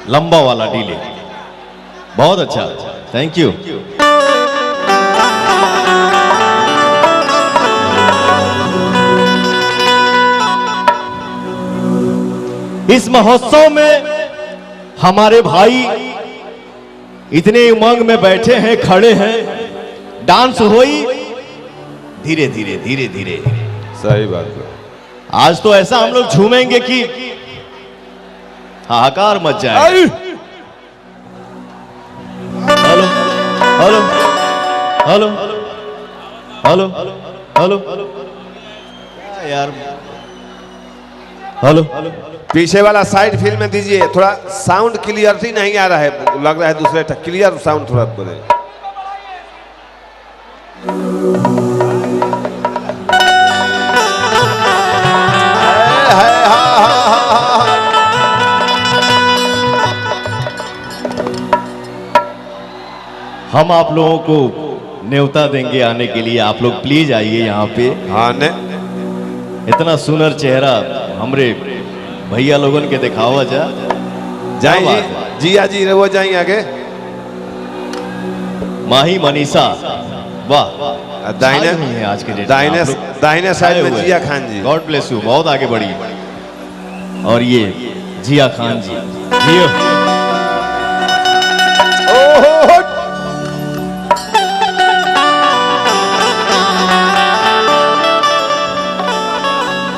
लंबा वाला डीले बहुत अच्छा, थैंक यू। इस महोत्सव में हमारे भाई इतने उमंग में बैठे हैं, खड़े हैं, डांस होई धीरे धीरे धीरे धीरे। सही बात है। आज तो ऐसा हम लोग झूमेंगे कि हाहाकार मच जाए। Hello hello hello hello hello यार, हेलो पीछे वाला साइड फील्ड में दीजिए, थोड़ा साउंड क्लियरिटी नहीं आ रहा है, लग रहा है दूसरे क्लियर साउंड थोड़ा बोले। हम आप लोगों को न्योता देंगे आने के लिए, आप लोग प्लीज आइए यहाँ पे। हाँ ने इतना सुंदर चेहरा हमरे भैया लोगन के दिखावा जाइए जी, जी वो जाइए आगे। माही मनीषा, वाह, दाहिने है आज के डेट। दाहिने साइड में जिया खान जी, गॉड ब्लेस यू, बहुत आगे बढ़ी। और ये जिया खान जी, जियो।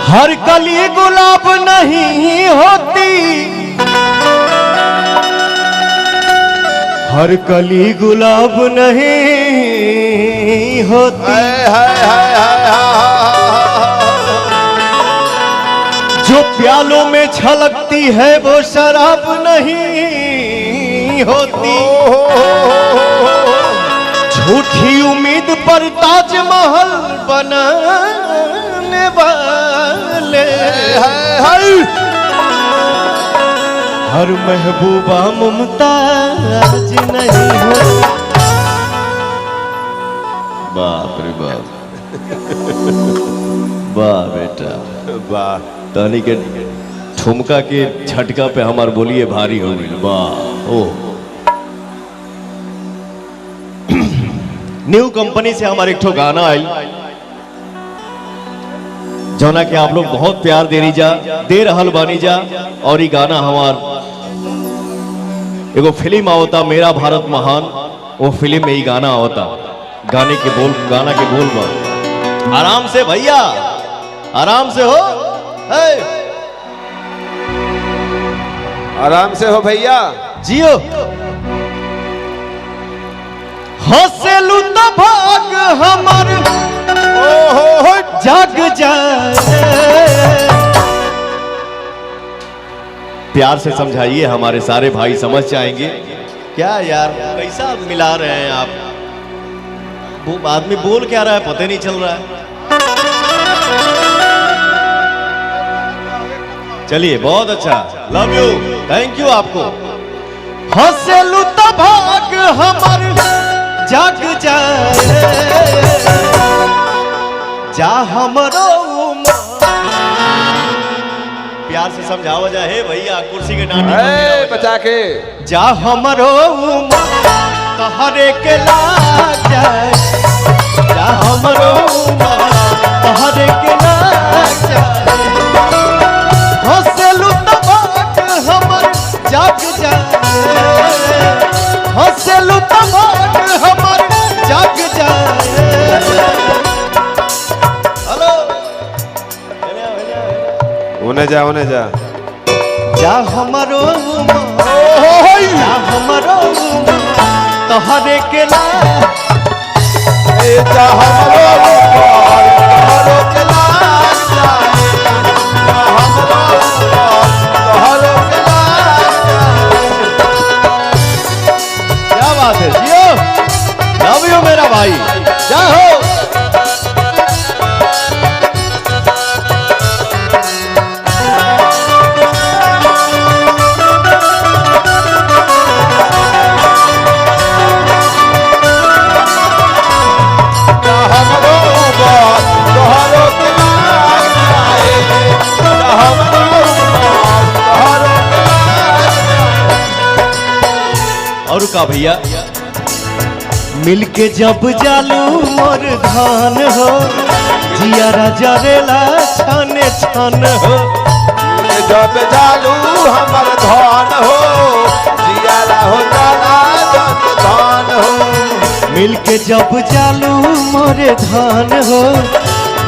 हर कली गुलाब नहीं होती, हर कली गुलाब नहीं होती, जो प्यालों में छलकती है वो शराब नहीं होती। झूठी उम्मीद पर ताजमहल बनाने वाले हर महबूबा मुमताज नहीं हो। बाप रे बाप, वाह बेटा वाह। तानी के ठुमका के झटका पे हमार बोलिए भारी हो गई। वाह, ओ न्यू कंपनी से हमारे एक ठो गाना आई, जौना के आप लोग बहुत प्यार दे रहल बानी जा। और ये गाना हमार एगो फिल्म आवता, मेरा भारत महान, वो फिल्म में ही गाना आवता। गाना के बोल बा, आराम से भैया, आराम से हो, आराम से हो भैया, जियो। हंसलू तो भाग हमार जाग जाए। प्यार से समझाइए, हमारे सारे भाई समझ जाएंगे। क्या यार, कैसा मिला रहे हैं आप? वो आदमी बोल क्या रहा है पता नहीं चल रहा है। चलिए, बहुत अच्छा, लव यू, थैंक यू आपको। हंसलू तो भाग हमार जाग जाए, जा हमरो प्यार से समझावा जा। हे भैया, कुर्सी के डांटे बचा के जा हमरो तहरे के लाग जाए, जा हमरो तहरे के लाग जाए। हंसलू तो भाग हमर जाग जाए, हंसलू तो भाग हमर जाग जाए। हेलो, उन्हें जा जा हमरो जा हमरो तोहरे के ला, जा हमरो के ला, क्या बात है, जियो, लव यू मेरा भाई, जा हो। हमरो और का भैया मिलके जब जालू मोर धान हो जिया राजा रेला छाने छान हो जब जालू हमर धान हो जियारा हो जाला जब धान हो मिलके जब जालू मोरे धान हो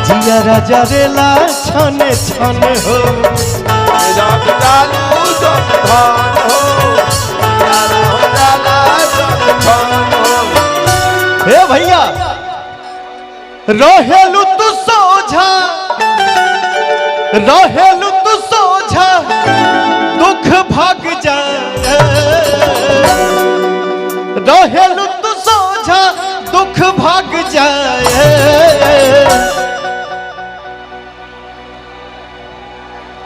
जिया राजा रेला छाने छान हो जब जालू जब धान हो जियारा हो जाला जब धान हो। हे भैया रहेलु तू सोझा रहेलु तू सोझा दुख भाग जाए रहेलु तू सोझा दुख भाग जाए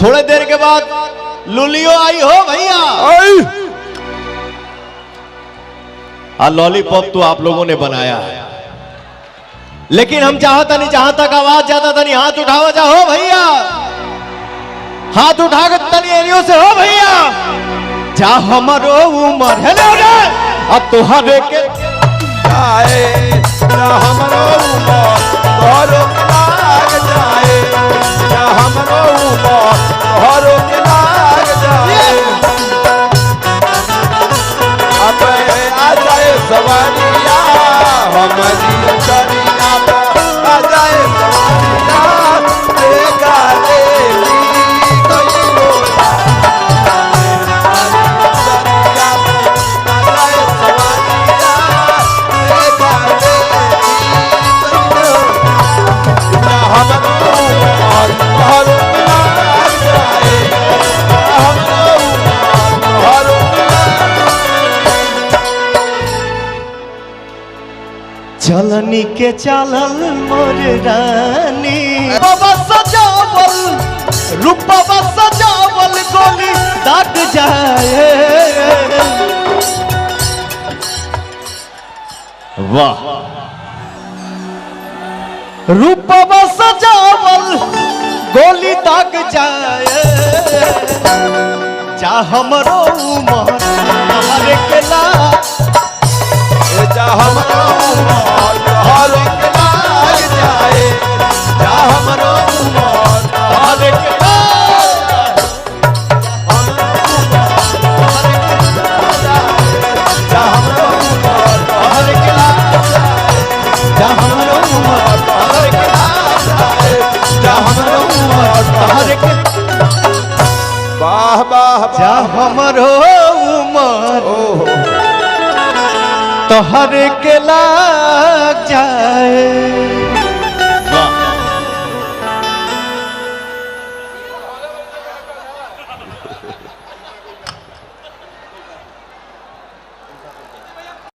थोड़े देर के बाद लुलियो आई हो भैया लॉलीपॉप तो आप लोगों ने बनाया है लेकिन हम चाहता नहीं जहां तक आवाज जाता था नहीं हाथ उठावा जा हो भैया हाथ उठा कर तनी एरियो से हो भैया जा हमारो उमर हेलो रे अब तुहरे के जाए जा हमरो उमर तोहरो के लाग जाए जा हमरो उमर तोहरो के लाग जाए अब आ जाए सवारिया हमारी चरिया आ जाए सवारिया देखा देवी कइलो चरिया आ जाए सवारिया देखा देवी कइलो हमरो उमर तोहरो के लाग जाए हमरो उमर तोहरो के चलनी के चलल मोर रानी बाबा सजावल रूपवा सजावल गोली दाग जाए वाह रूपवा सजावल गोली दाग जाए जा हमरो उमर हमारे के ला जा हमरो उमर तोहरो के लाग जाए जा हमरो उमर तोहरो के लाग जा हमरो उमर तोहरो के लाग जा हमरो उमर तोहरो के लाग जा हमरो उमर हमारे के वाह वाह जा हमरो उमर ओहो तोहरे के लाग जाए।